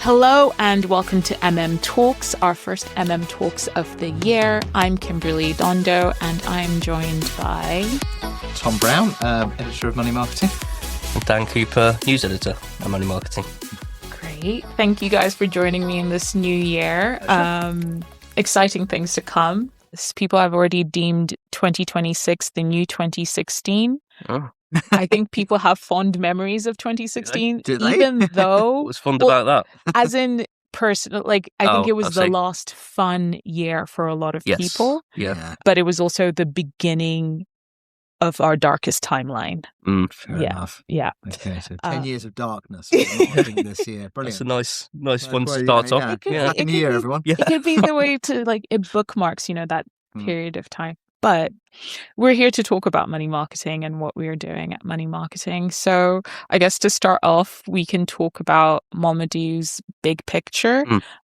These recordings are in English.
Hello and welcome to MMTalks, our first MMTalks of the year. I'm Kimberly Dondo and I'm joined by Tom Brown, editor of Money Marketing. And Dan Cooper, news editor at Money Marketing. Great. Thank you guys for joining me in this new year. Exciting things to come. People have already deemed 2026 the new 2016. Oh. I think people have fond memories of 2016, Do they? even though... What was fond about that? As in personal, like, I think it was I the see. last fun year for a lot of people, Yeah. but it was also the beginning of our darkest timeline. Fair Yeah. enough. Yeah. Okay, so 10 years of darkness for marketing this year. Brilliant. That's a nice one to Well, start yeah, off. yeah. It could Yeah. be- Happy New Year, everyone. Yeah. It could be the way to, like, it bookmarks, that period of time. But we're here to talk about money marketing and what we're doing at Money Marketing. So I guess to start off, we can talk about Momadou's big picture,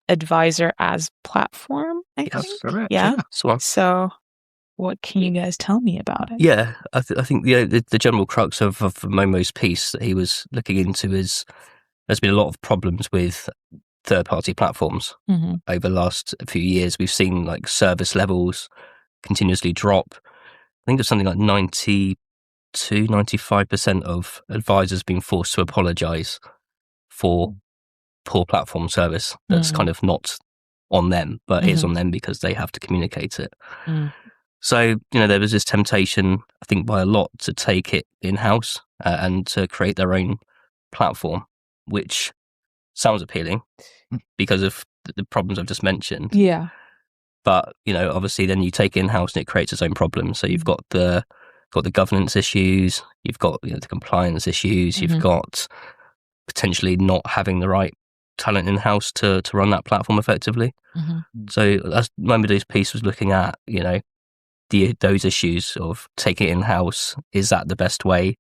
advisor as platform, I Yes. think. Correct. Yeah. So, What can you guys tell me about it? yeah, I think the general crux of Momo's piece that he was looking into is there's been a lot of problems with third-party platforms Mm-hmm. over the last few years. We've seen like service levels continuously drop. I think it's something like 95% of advisors being forced to apologize for poor platform service that's kind of not on them, but is on them because they have to communicate it. So, there was this temptation, I think, by a lot to take it in-house and to create their own platform, which sounds appealing because of the problems I've just mentioned. Yeah. But, obviously then you take it in-house and it creates its own problems. So you've got the governance issues, you've got the compliance issues, you've got potentially not having the right talent in-house to run that platform effectively. So that's Momadou's piece was looking at, those issues of taking it in-house. Is that the best way?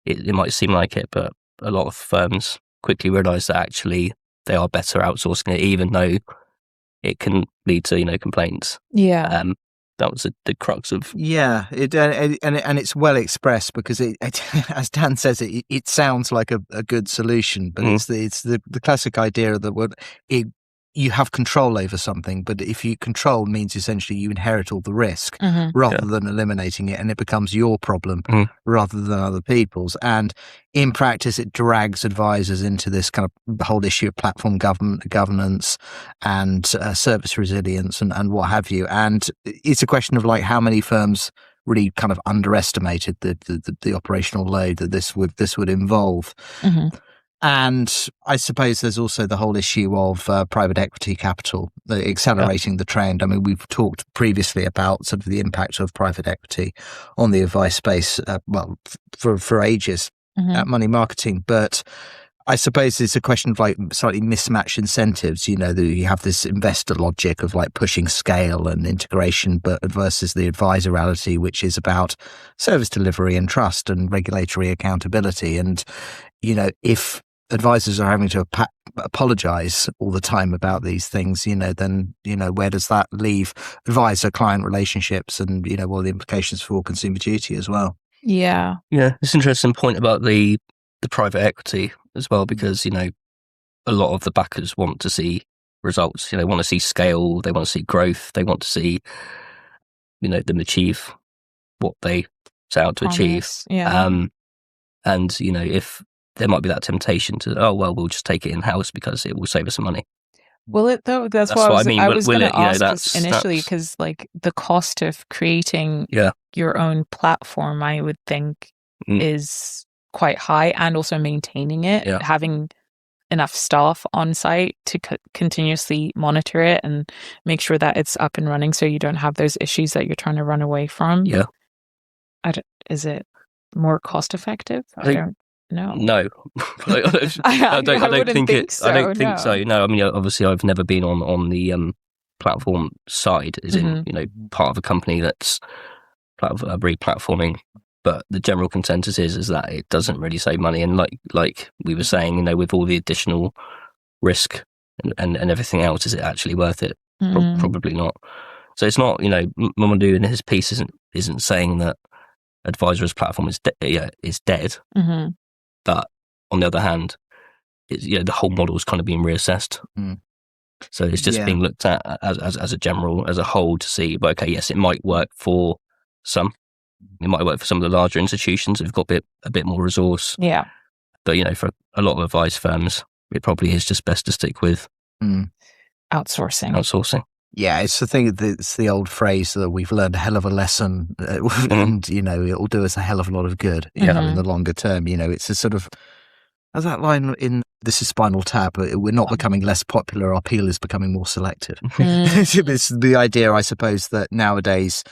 It might seem like it, but a lot of firms quickly realise that actually they are better outsourcing it, even though it can lead to complaints. Yeah. That was the crux of Yeah, and it's well expressed because it as Dan says, it sounds like a good solution, but it's the classic idea that you have control over something, but if you control means essentially you inherit all the risk rather than eliminating it, and it becomes your problem rather than other people's. And in practice, it drags advisors into this kind of whole issue of platform governance and service resilience and what have you. And it's a question of like how many firms really kind of underestimated the operational load that this would involve. And I suppose there's also the whole issue of private equity capital accelerating the trend. I mean, we've talked previously about sort of the impact of private equity on the advice space, for ages at Money Marketing. But I suppose it's a question of like slightly mismatched incentives. You have this investor logic of like pushing scale and integration, but versus the advisor reality, which is about service delivery and trust and regulatory accountability. And, if advisors are having to apologize all the time about these things, then, where does that leave advisor-client relationships and, what are the implications for consumer duty as well? Yeah. Yeah, it's an interesting point about the private equity as well, because, a lot of the backers want to see results. They want to see scale, they want to see growth, they want to see, them achieve what they set out to achieve. Yeah. And, if there might be that temptation to, we'll just take it in-house because it will save us some money. Will it though? That's what why I mean. I was going to ask that's initially, because like the cost of creating your own platform, I would think is quite high, and also maintaining it, having enough staff on site to continuously monitor it and make sure that it's up and running, so you don't have those issues that you're trying to run away from. Yeah. Is it more cost effective? I don't know. No, I don't think so. I don't think so. No, I mean, obviously, I've never been on the platform side, as in part of a company that's re-platforming. But the general consensus is that it doesn't really save money, and like we were saying, with all the additional risk and everything else, is it actually worth it? Probably not. So it's not. Mamadou in his piece isn't saying that advisor as platform is dead. Mm-hmm. But on the other hand, the whole model is kind of being reassessed. So it's just being looked at as a whole to see, but okay, yes, it might work for some. It might work for some of the larger institutions who've got a bit more resource. Yeah. But, for a lot of advice firms, it probably is just best to stick with outsourcing. Yeah, it's the thing. It's the old phrase that we've learned a hell of a lesson, and it'll do us a hell of a lot of good. In the longer term. It's a sort of, as that line in This is Spinal Tap. We're not becoming less popular. Our appeal is becoming more selective. It's the idea, I suppose, that nowadays,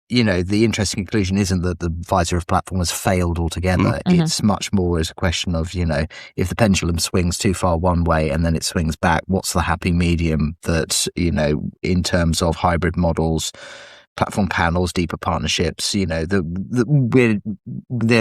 the interesting conclusion isn't that the advisor of platform has failed altogether. It's much more as a question of, if the pendulum swings too far one way and then it swings back, what's the happy medium that, in terms of hybrid models, platform panels, deeper partnerships, they're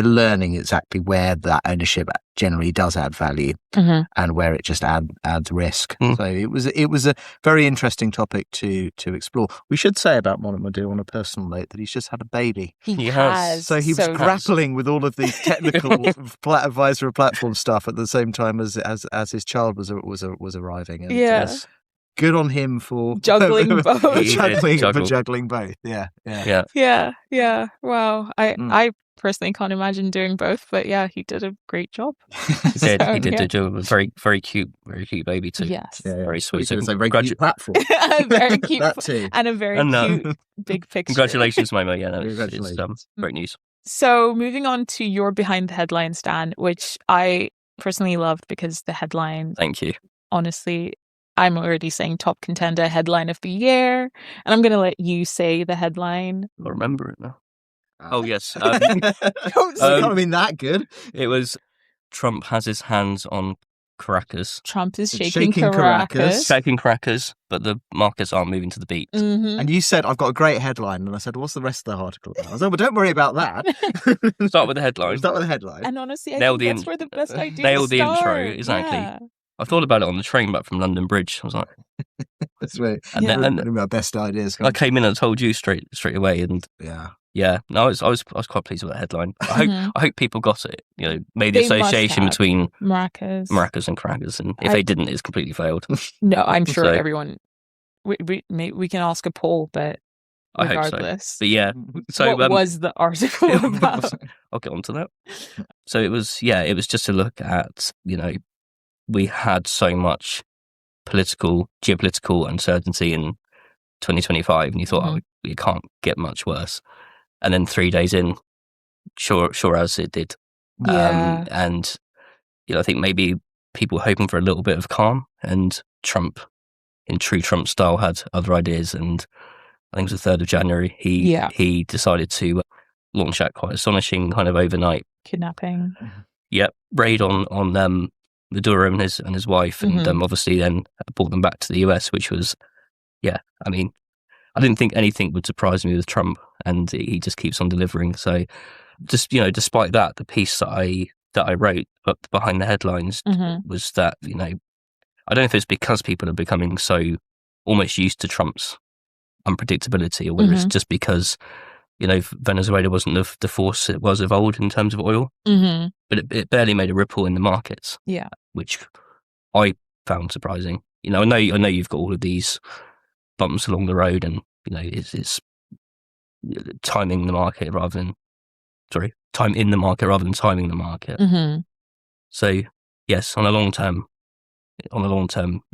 learning exactly where that ownership generally does add value and where it just adds risk. So it was a very interesting topic to explore. We should say about Mohamed on a personal note that he's just had a baby. He has. So he was grappling with all of these technical advisor of platform stuff at the same time as his child was arriving. And yes. Good on him for juggling both. juggling both. Yeah. Wow. I personally can't imagine doing both, but yeah, he did a great job. He did do a very, very cute baby too. Yes. Very sweet. So a very cute platform. Very cute. That too. And a very cute big picture. Congratulations, Momo. Yeah, congratulations. It's great news. So moving on to your behind the headlines, Dan, which I personally loved because the headline. Thank you. Honestly, I'm already saying top contender headline of the year, and I'm going to let you say the headline. I'll remember it now. Oh, yes. I mean, that good. It was Trump has his hands on Caracas. Trump is shaking Caracas. Shaking Caracas, but the markets aren't moving to the beat. And you said, I've got a great headline. And I said, what's the rest of the article? I said, well, don't worry about that. Start with the headline. And honestly, I think that's where the best idea nail the intro, exactly. Yeah. I thought about it on the train back from London Bridge. I was like, that's right. And then our best ideas. I came in and told you straight away, and no, I was quite pleased with that headline. I hope people got it. Made the association between Maracas and Caracas, and if they didn't, it's completely failed. No, I'm sure everyone. We can ask a poll, but regardless. I hope so. But yeah, so what was the article about? I'll get onto that. So it was just to look at we had so much geopolitical uncertainty in 2025, and you thought, it can't get much worse. And then 3 days in, sure as it did. Yeah. And I think maybe people were hoping for a little bit of calm, and Trump, in true Trump style, had other ideas. And I think it was the 3rd of January, he decided to launch that quite astonishing kind of overnight kidnapping. Yep, raid on Maduro and his wife, and obviously then brought them back to the US, which was, I mean, I didn't think anything would surprise me with Trump, and he just keeps on delivering. So, just despite that, the piece that I wrote up behind the headlines was that I don't know if it's because people are becoming so almost used to Trump's unpredictability, or whether it's just because Venezuela wasn't the force it was of old in terms of oil, but it barely made a ripple in the markets. Yeah, which I found surprising. I know you've got all of these bumps along the road, and it's time in the market rather than timing the market. So yes, on a long term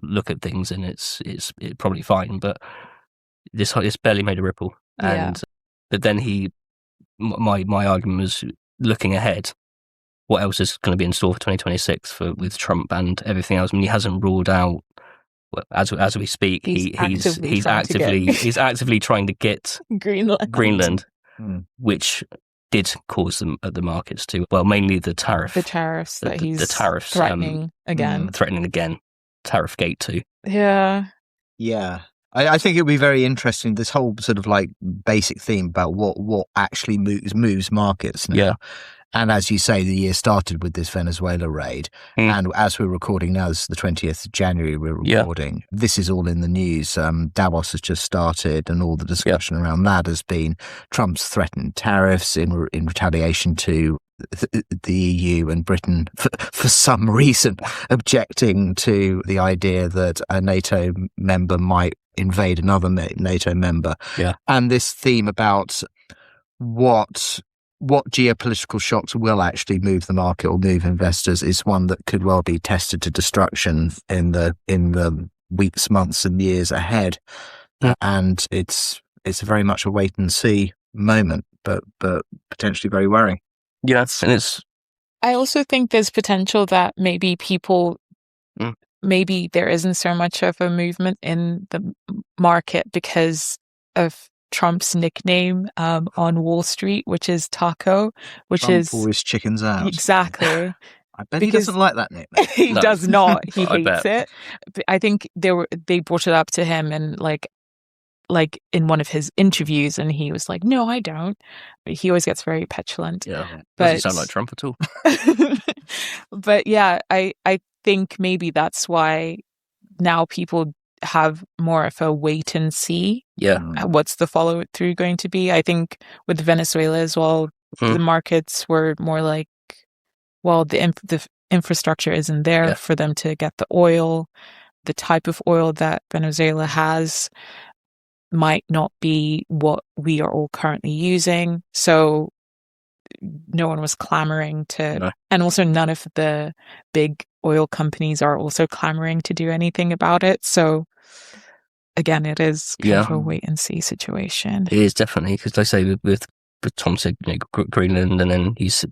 look at things, and it's probably fine, but this barely made a ripple. And but then my argument was looking ahead. What else is going to be in store for 2026 with Trump and everything else? I mean, he hasn't ruled out. As we speak, he's actively trying to get Greenland, which did cause the markets to mainly the tariffs that he's threatening again. Tariff gate too. Yeah. I think it'll be very interesting, this whole sort of like basic theme about what actually moves markets now. And as you say, the year started with this Venezuela raid. And as we're recording now, this is the 20th of January we're recording. This is all in the news. Davos has just started, and all the discussion around that has been Trump's threatened tariffs in retaliation to the EU and Britain, for some reason, objecting to the idea that a NATO member might invade another NATO member. And this theme about what geopolitical shocks will actually move the market or move investors is one that could well be tested to destruction in the weeks, months, and years ahead. And it's very much a wait and see moment, but potentially very worrying. Yes, and I also think there's potential that maybe people, maybe there isn't so much of a movement in the market because of Trump's nickname on Wall Street, which is Taco, which Trump is always chickens out. Exactly. I bet he doesn't like that nickname. He does not. He hates it. I think they brought it up to him and like in one of his interviews, and he was like, "No, I don't." But he always gets very petulant. Yeah, doesn't sound like Trump at all. But yeah, I think maybe that's why now people have more of a wait and see. What's the follow through going to be? I think with Venezuela as well, the markets were more like, well, the infrastructure isn't there for them to get the oil. The type of oil that Venezuela has might not be what we are all currently using. So no one was clamoring to, and also none of the big oil companies are also clamoring to do anything about it. So again, it is kind of a wait and see situation. It is definitely, because they say with Tom said, Greenland, and then he's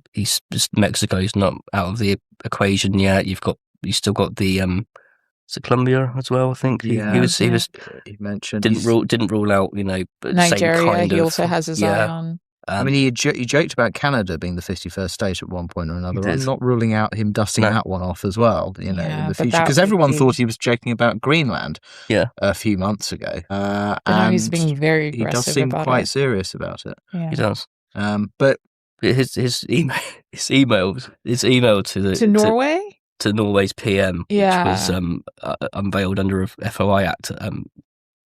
Mexico's not out of the equation yet. You still got the is it Colombia as well? I think he mentioned didn't rule out Nigeria. Same kind he of, also has his eye on. I mean, he joked about Canada being the 51st state at one point or another. I'm not ruling out him dusting that one off as well, in the future. Because everyone thought he was joking about Greenland a few months ago. But now he's being very aggressive. He does seem quite serious about it. Yeah. He does. But his email to Norway? To Norway's PM, which was unveiled under a FOI Act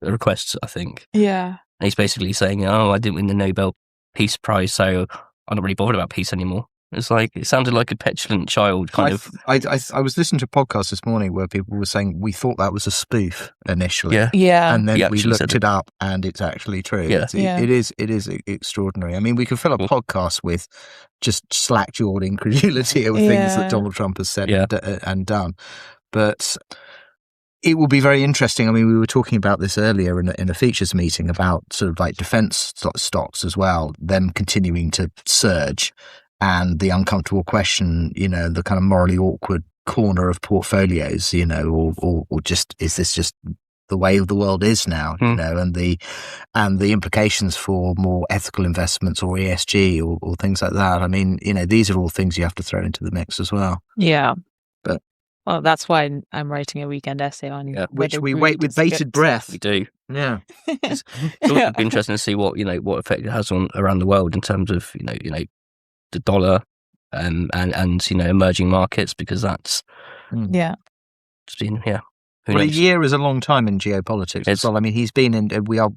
request, I think. Yeah. And he's basically saying, I didn't win the Nobel Peace Prize, so I'm not really bothered about peace anymore. It's like, it sounded like a petulant child kind of. I was listening to a podcast this morning where people were saying we thought that was a spoof initially. Yeah. And then we looked it up and it's actually true. Yeah. It is extraordinary. I mean, we could fill a podcast with just slack-jawed incredulity over things that Donald Trump has said and done. But it will be very interesting. I mean, we were talking about this earlier in a features meeting about sort of like defense stocks as well, them continuing to surge. And the uncomfortable question, the kind of morally awkward corner of portfolios, or just, is this just the way the world is now, and the implications for more ethical investments or ESG or things like that. I mean, these are all things you have to throw into the mix as well. Yeah. But well, that's why I'm writing a weekend essay on which we wait with bated breath. We do. Yeah. It's also be interesting to see what effect it has on around the world in terms of, the dollar and emerging markets, because that's just been Well, a year is a long time in geopolitics as well. I mean, he's been in. We are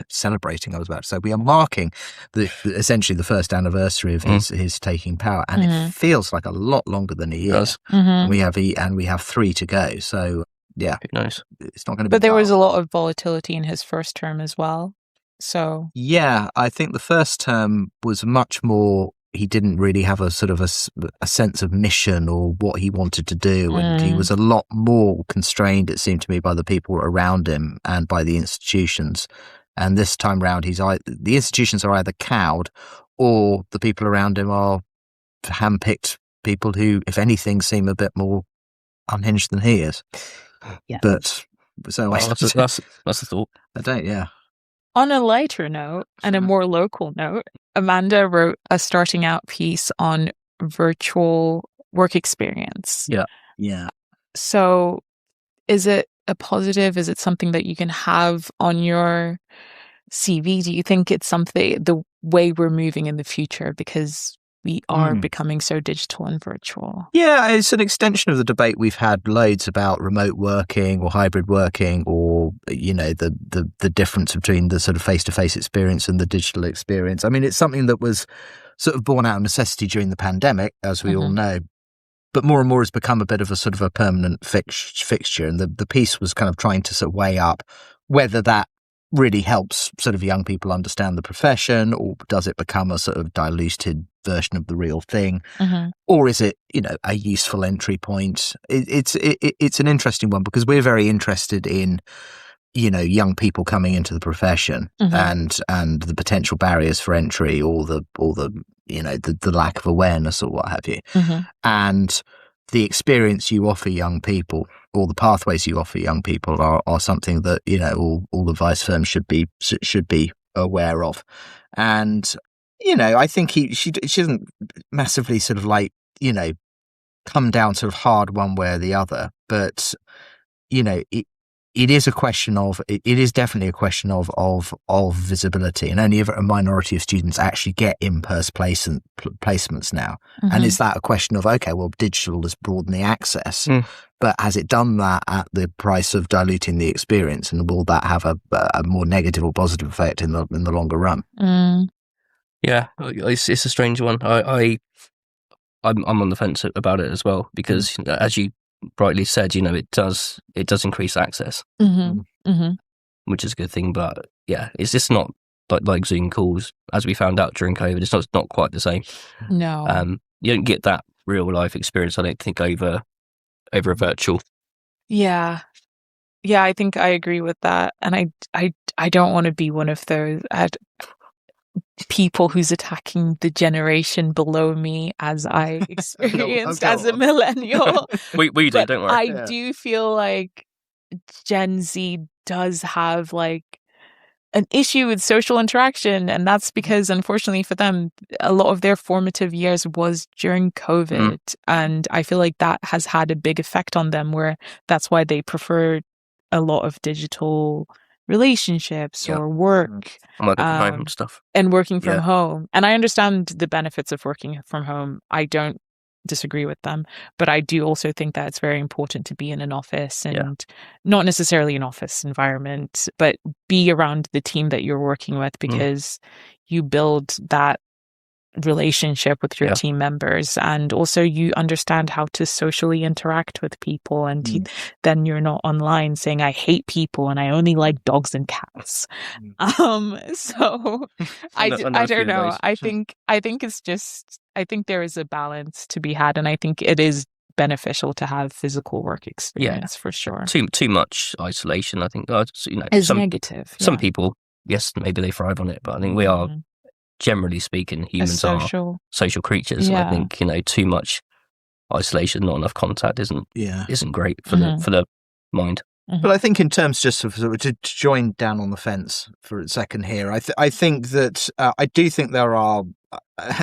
celebrating. I was about to say we are marking essentially the first anniversary of his taking power, and it feels like a lot longer than a year. It does. We have 3 to go. So yeah, who knows? It's not going to be. But there was a lot of volatility in his first term as well. So yeah, I think the first term was much more. He didn't really have a sort of a sense of mission or what he wanted to do. And he was a lot more constrained, it seemed to me, by the people around him and by the institutions. And this time round, the institutions are either cowed or the people around him are handpicked people who, if anything, seem a bit more unhinged than he is. Yeah. But so that's the thought. I don't, yeah. On a lighter note and a more local note, Amanda wrote a starting out piece on virtual work experience. Yeah. Yeah. So is it a positive? Is it something that you can have on your CV? Do you think it's something, the way we're moving in the future? Because we are becoming so digital and virtual. Yeah, it's an extension of the debate we've had loads about remote working or hybrid working, or, you know, the difference between the sort of face-to-face experience and the digital experience. I mean, it's something that was sort of born out of necessity during the pandemic, as we all know, but more and more has become a bit of a sort of a permanent fixture. And the piece was kind of trying to sort of weigh up whether that really helps sort of young people understand the profession, or does it become a sort of diluted version of the real thing, or is it, you know, a useful entry point? It's an interesting one, because we're very interested in, you know, young people coming into the profession and the potential barriers for entry, or the you know, the lack of awareness or what have you, and the experience you offer young people, or the pathways you offer young people, are something that, you know, all advice firms should be aware of. And, you know, I think she doesn't massively sort of like, you know, come down sort of hard one way or the other, but, you know, it is a question of, it is definitely a question of visibility, and only a minority of students actually get in-person placements now. And is that a question of, okay, well, digital has broadened the access, but has it done that at the price of diluting the experience? And will that have a more negative or positive effect in the longer run? Yeah, it's a strange one. I'm on the fence about it as well, because as you rightly said, you know, it does increase access, which is a good thing. But yeah, it's just not like Zoom calls, as we found out during COVID. It's not quite the same. No, you don't get that real life experience, I don't think, over a virtual. Yeah, I think I agree with that, and I don't want to be one of those people who's attacking the generation below me, as I experienced as a millennial. we do, don't worry. I do feel like Gen Z does have like an issue with social interaction, and that's because, unfortunately for them, a lot of their formative years was during COVID, and I feel like that has had a big effect on them, where that's why they prefer a lot of digital relationships or work, and working from home and stuff, and working from home. And I understand the benefits of working from home. I don't disagree with them, but I do also think that it's very important to be in an office, and not necessarily an office environment, but be around the team that you're working with, because you build that relationship with your team members, and also you understand how to socially interact with people, and then you're not online saying I hate people and I only like dogs and cats. So I don't know. I think it's just, I think there is a balance to be had, and I think it is beneficial to have physical work experience for sure. Too much isolation, I think, you know, is negative. Some people, yes, maybe they thrive on it, but I think we are, generally speaking, humans are social creatures. And I think, you know, too much isolation, not enough contact isn't great for the mind. But I think, in terms just of to join down on the fence for a second here, I think that I do think there are.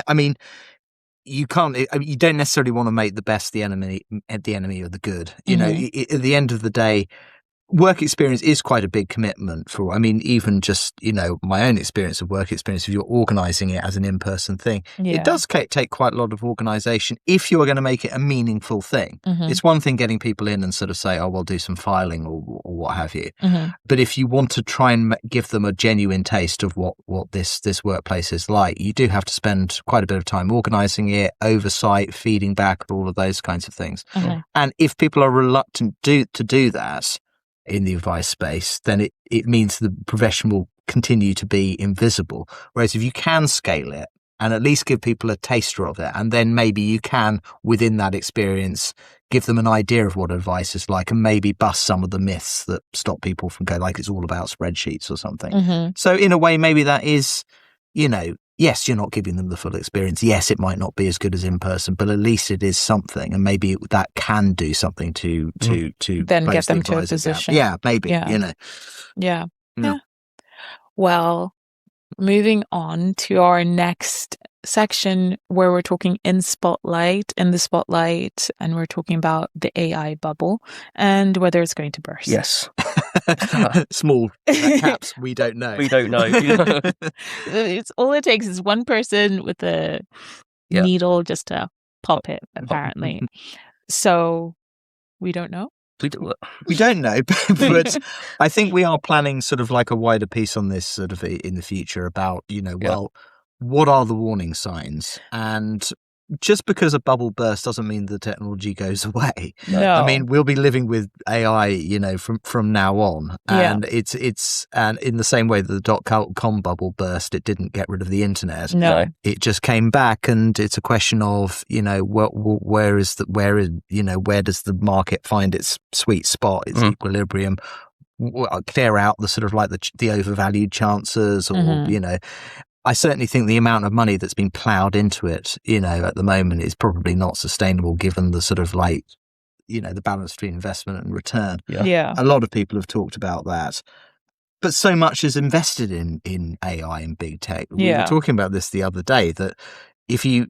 I mean, you don't necessarily want to make the best the enemy of the good. You know, at the end of the day, work experience is quite a big commitment for, I mean, even just, you know, my own experience of work experience, if you're organising it as an in-person thing, it does take quite a lot of organisation if you're going to make it a meaningful thing. It's one thing getting people in and sort of say, oh, we'll do some filing or what have you. But if you want to try and give them a genuine taste of what this workplace is like, you do have to spend quite a bit of time organising it, oversight, feeding back, all of those kinds of things. And if people are reluctant to do that in the advice space, then it means the profession will continue to be invisible. Whereas if you can scale it and at least give people a taster of it, and then maybe you can, within that experience, give them an idea of what advice is like, and maybe bust some of the myths that stop people from going, like, it's all about spreadsheets or something. So in a way, maybe that is, you know, yes, you're not giving them the full experience. Yes, it might not be as good as in person, but at least it is something, and maybe that can do something to then get them to a position. Yeah, maybe. You know. Yeah. Well, moving on to our next section, where we're talking in the spotlight, and we're talking about the AI bubble and whether it's going to burst. Yes. Small caps, we don't know. We don't know. It's all it takes is one person with a needle just to pop it, apparently. So we don't know. We don't know, but I think we are planning sort of like a wider piece on this sort of in the future about, well, what are the warning signs? And just because a bubble bursts doesn't mean the technology goes away. No. I mean, we'll be living with AI, from now on. And it's and in the same way that the dot-com bubble burst, it didn't get rid of the internet. No. It just came back, and it's a question of, where does the market find its sweet spot, its equilibrium? Clear out the sort of like the overvalued chances, or I certainly think the amount of money that's been ploughed into it, at the moment is probably not sustainable given the sort of like, the balance between investment and return. Yeah. A lot of people have talked about that. But so much is invested in AI and big tech. We were talking about this the other day, that if you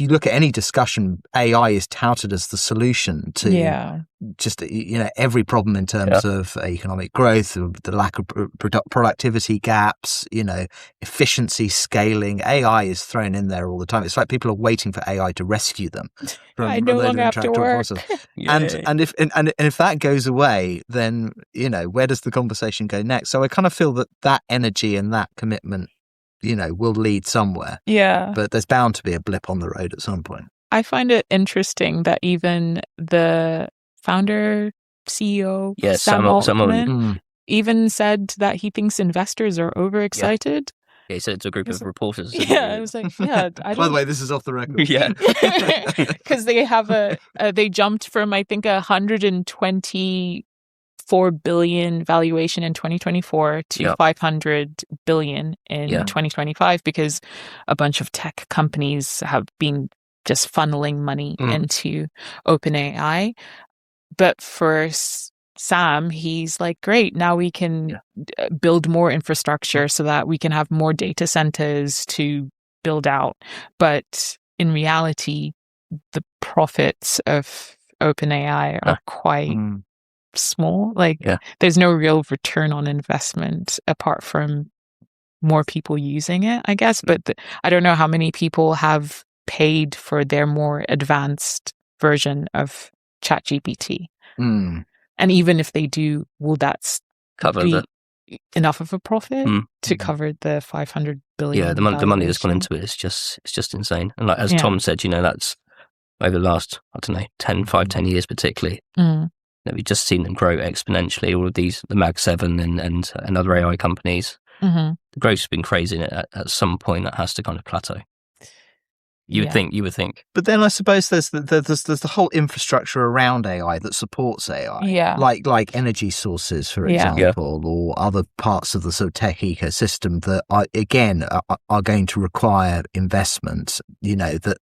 look at any discussion, AI is touted as the solution to just, every problem in terms of economic growth, the lack of productivity gaps, efficiency, scaling. AI is thrown in there all the time. It's like people are waiting for AI to rescue them. I no longer have to work. And if that goes away, then, where does the conversation go next? So I kind of feel that energy and that commitment, will lead somewhere. Yeah. But there's bound to be a blip on the road at some point. I find it interesting that even the founder, CEO, Sam Altman, even said that he thinks investors are overexcited. Yeah, he said it to a group of reporters. Yeah, I was like, By the way, this is off the record. Yeah. Because they have they jumped from, I think, 124 billion valuation in 2024 to 500 billion in 2025, because a bunch of tech companies have been just funneling money into OpenAI. But for Sam, he's like, great, now we can build more infrastructure so that we can have more data centers to build out. But in reality, the profits of OpenAI are quite small. There's no real return on investment apart from more people using it, I guess. But I don't know how many people have paid for their more advanced version of ChatGPT. And even if they do, will that be enough of a profit to cover the 500 billion? Yeah, the money that's gone into it is just insane. And like as Tom said, that's over the last, 10 years particularly. We've just seen them grow exponentially. All of these, the Mag 7 and other AI companies. The growth's been crazy, and at some point that has to kind of plateau. You would think. But then I suppose there's the whole infrastructure around AI that supports AI. Yeah. Like energy sources, for example, or other parts of the sort of tech ecosystem that are going to require investment. That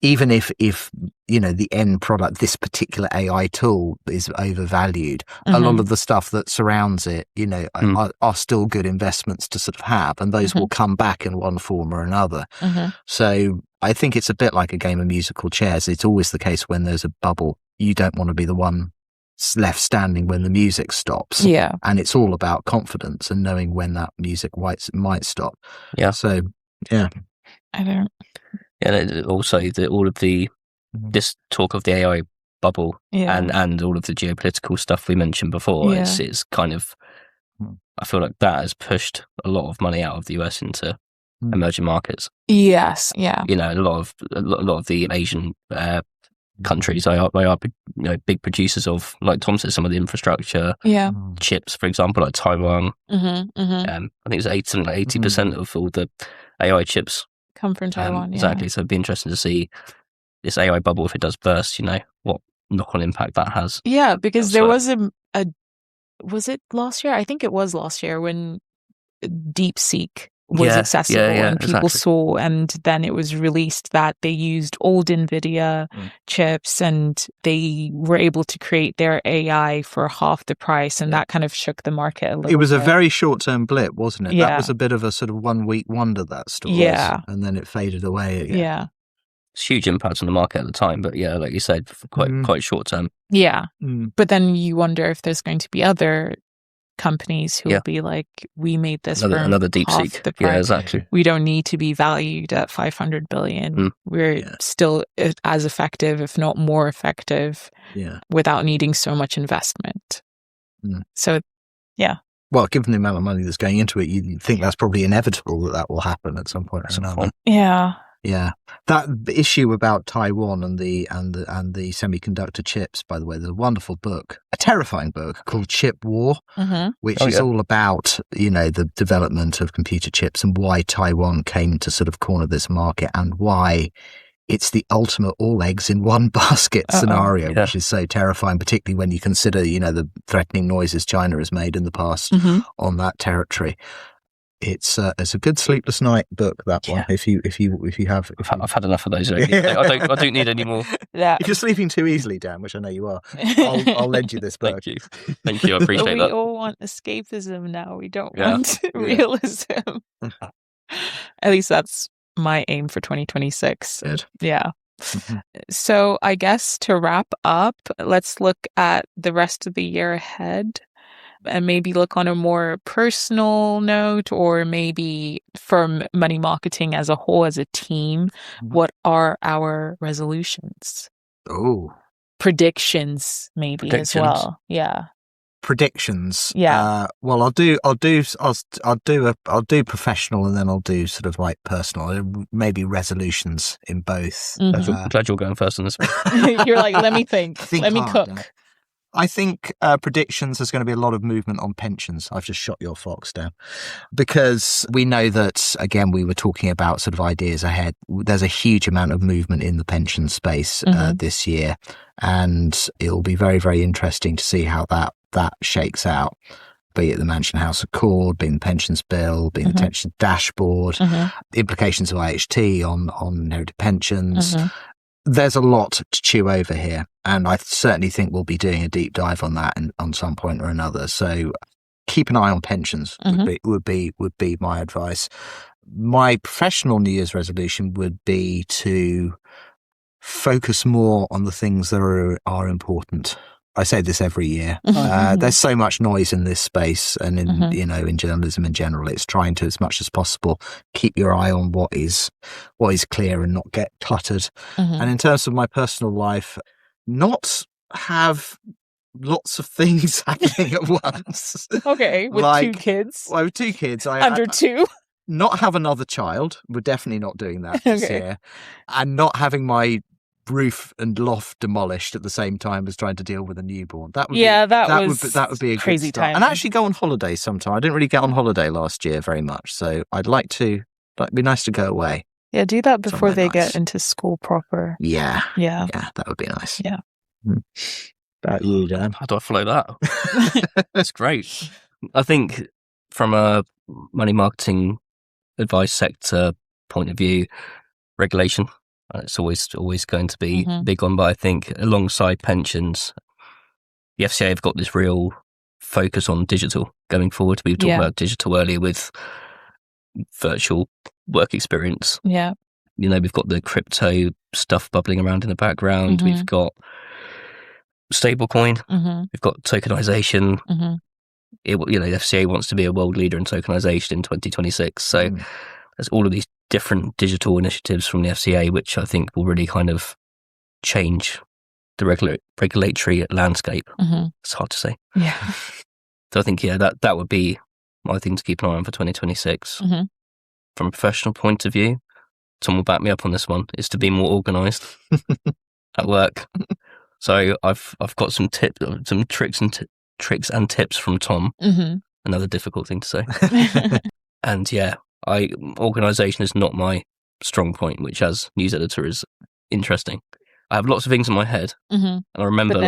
even if the end product, this particular AI tool, is overvalued, a lot of the stuff that surrounds it, are still good investments to sort of have, and those will come back in one form or another. So I think it's a bit like a game of musical chairs. It's always the case when there's a bubble, you don't want to be the one left standing when the music stops. Yeah. And it's all about confidence and knowing when that music might stop. Yeah. So, yeah. I don't. Yeah, also all of this talk of the AI bubble and all of the geopolitical stuff we mentioned before, it's kind of, I feel like that has pushed a lot of money out of the US into emerging markets. Yes, yeah. A lot of the Asian countries they are big producers of, like Tom said, some of the infrastructure, chips, for example, like Taiwan. I think it's 80% of all the AI chips come from Taiwan. Exactly. So it'd be interesting to see this AI bubble, if it does burst, what knock-on impact that has. Yeah, because there was was it last year? I think it was last year when DeepSeek was accessible and people saw, and then it was released that they used old NVIDIA chips and they were able to create their AI for half the price, and that kind of shook the market a little bit. It was a very short-term blip, wasn't it? Yeah. That was a bit of a sort of one-week wonder, that story. Yeah. And then it faded away again. Yeah. It's huge impact on the market at the time, but like you said, quite short-term. Yeah. But then you wonder if there's going to be other companies who will be like, we made this for another DeepSeek. the price. Yeah, exactly. We don't need to be valued at 500 billion. We're still as effective, if not more effective, without needing so much investment. So, yeah. Well, given the amount of money that's going into it, you'd think that's probably inevitable that will happen at some point or another. Yeah. Yeah, that issue about Taiwan and the semiconductor chips. By the way, there's a wonderful book, a terrifying book called Chip War, which is all about the development of computer chips and why Taiwan came to sort of corner this market and why it's the ultimate all eggs in one basket scenario, which is so terrifying, particularly when you consider the threatening noises China has made in the past on that territory. It's a good sleepless night book, that one. If you have, I've had enough of those. I don't need any more. Yeah. If you're sleeping too easily, Dan, which I know you are, I'll lend you this book. Thank you. I appreciate that. We all want escapism now. We don't want realism. At least that's my aim for 2026. Good. Yeah. So I guess to wrap up, let's look at the rest of the year ahead. And maybe look on a more personal note, or maybe for money marketing as a whole, as a team, what are our resolutions? Oh, predictions as well. Yeah, predictions. Yeah. Well, I'll do professional, and then I'll do sort of like personal. Maybe resolutions in both. Glad you're going first on this one. You're like, let me think. Let me cook. Dan. I think predictions, there's going to be a lot of movement on pensions. I've just shot your fox down. Because we know that, again, we were talking about sort of ideas ahead. There's a huge amount of movement in the pension space this year. And it'll be very, very interesting to see how that shakes out. Be it the Mansion House Accord, being the pensions bill, being the pension dashboard, the implications of IHT on inherited pensions. There's a lot to chew over here, and I certainly think we'll be doing a deep dive on that on some point or another. So keep an eye on pensions would be my advice. My professional New Year's resolution would be to focus more on the things that are important. I say this every year. There's so much noise in this space, and in journalism in general. It's trying to, as much as possible, keep your eye on what is clear and not get cluttered. And in terms of my personal life, not have lots of things happening at once. Okay, with 2 kids. Well, with 2 kids, under 2. Not have another child. We're definitely not doing that this year, and not having my roof and loft demolished at the same time as trying to deal with a newborn. That would be a crazy good start. time. And actually go on holiday sometime. I didn't really get on holiday last year very much, so I'd like to. It'd be nice to go away. Yeah, do that before they get into school proper. Yeah, that would be nice. Yeah. About you, Dan? How do I follow that? That's great. I think from a money marketing advice sector point of view, regulation. It's always going to be big on, but I think alongside pensions, the FCA have got this real focus on digital going forward. We were talking about digital earlier with virtual work experience. Yeah. We've got the crypto stuff bubbling around in the background. We've got stablecoin. We've got tokenisation. The FCA wants to be a world leader in tokenisation in 2026. So there's all of these different digital initiatives from the FCA, which I think will really kind of change the regulatory landscape. It's hard to say. Yeah. So I think, that would be my thing to keep an eye on for 2026. From a professional point of view, Tom will back me up on this one, is to be more organised at work. So I've got some tricks and tips from Tom. Another difficult thing to say. And organisation is not my strong point, which as news editor is interesting. I have lots of things in my head, and I remember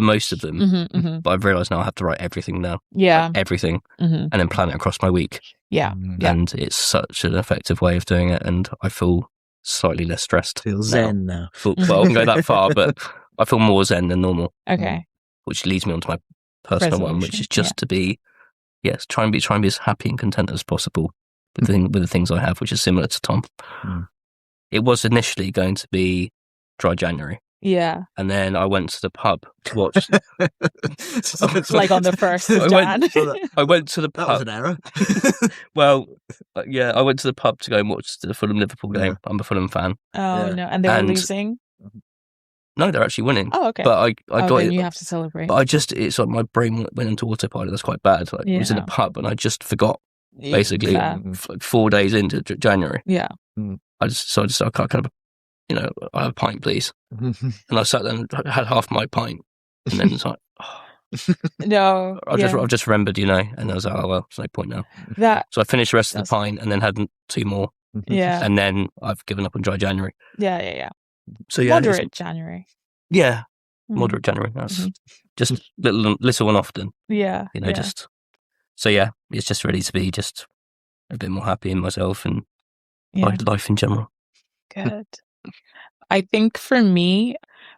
most of them. But I've realised now I have to write everything down. Yeah, everything, and then plan it across my week. Yeah, and it's such an effective way of doing it, and I feel slightly less stressed. Feel zen now. Well, I won't go that far, but I feel more zen than normal. Okay, which leads me on to my personal one, which is just to be, try and be as happy and content as possible with the things I have, which is similar to Tom. It was initially going to be dry January. Yeah. And then I went to the pub to watch. Like on the 1st of Jan. I went to the pub. That was an error. Well, yeah, I went to the pub to go and watch the Fulham-Liverpool game. I'm a Fulham fan. Oh, no. And they were losing? No, they're actually winning. Oh, okay. But I got then it. You have to celebrate. But it's like my brain went into autopilot. That's quite bad. Like, I was in a pub and I just forgot, basically, like 4 days into January. Yeah. I kind of, I have a pint, please. And I sat there and had half my pint. And then it's like, no. I've just remembered, and I was like, oh, well, there's no point now. So I finished the rest of the pint and then had 2 more. Yeah. And then I've given up on dry January. Yeah. So yeah, moderate January. Yeah, moderate January. That's just little and often. Yeah. Just. So yeah, it's just ready to be just a bit more happy in myself and life in general. Good. I think for me,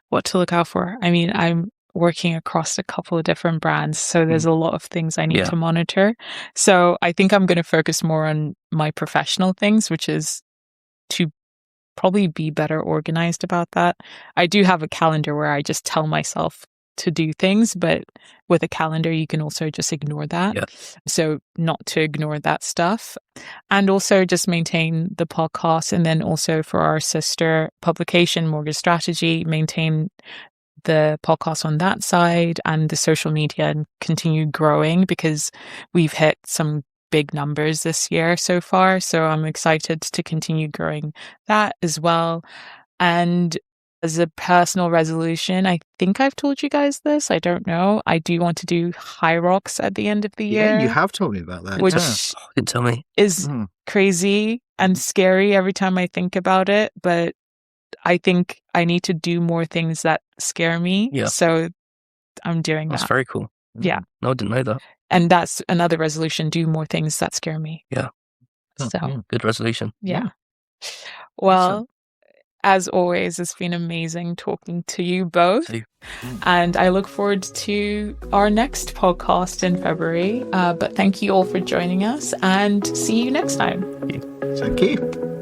what to look out for. I mean, I'm working across a couple of different brands, so there's a lot of things I need to monitor. So I think I'm going to focus more on my professional things, which is to probably be better organized about that. I do have a calendar where I just tell myself to do things, but with a calendar, you can also just ignore that. Yeah. So not to ignore that stuff. And also just maintain the podcast. And then also for our sister publication, Mortgage Strategy, maintain the podcast on that side and the social media and continue growing because we've hit some big numbers this year so far. So I'm excited to continue growing that as well. And as a personal resolution, I think I've told you guys this. I don't know. I do want to do High Rocks at the end of the year. Yeah, you have told me about that. Which didn't tell me. Is crazy and scary every time I think about it. But I think I need to do more things that scare me. Yeah. So I'm doing that. That's very cool. Yeah. No, I didn't know that. And that's another resolution, do more things that scare me. Yeah. So good resolution. Yeah. Well, as always, it's been amazing talking to you both. And I look forward to our next podcast in February. But thank you all for joining us and see you next time. Thank you.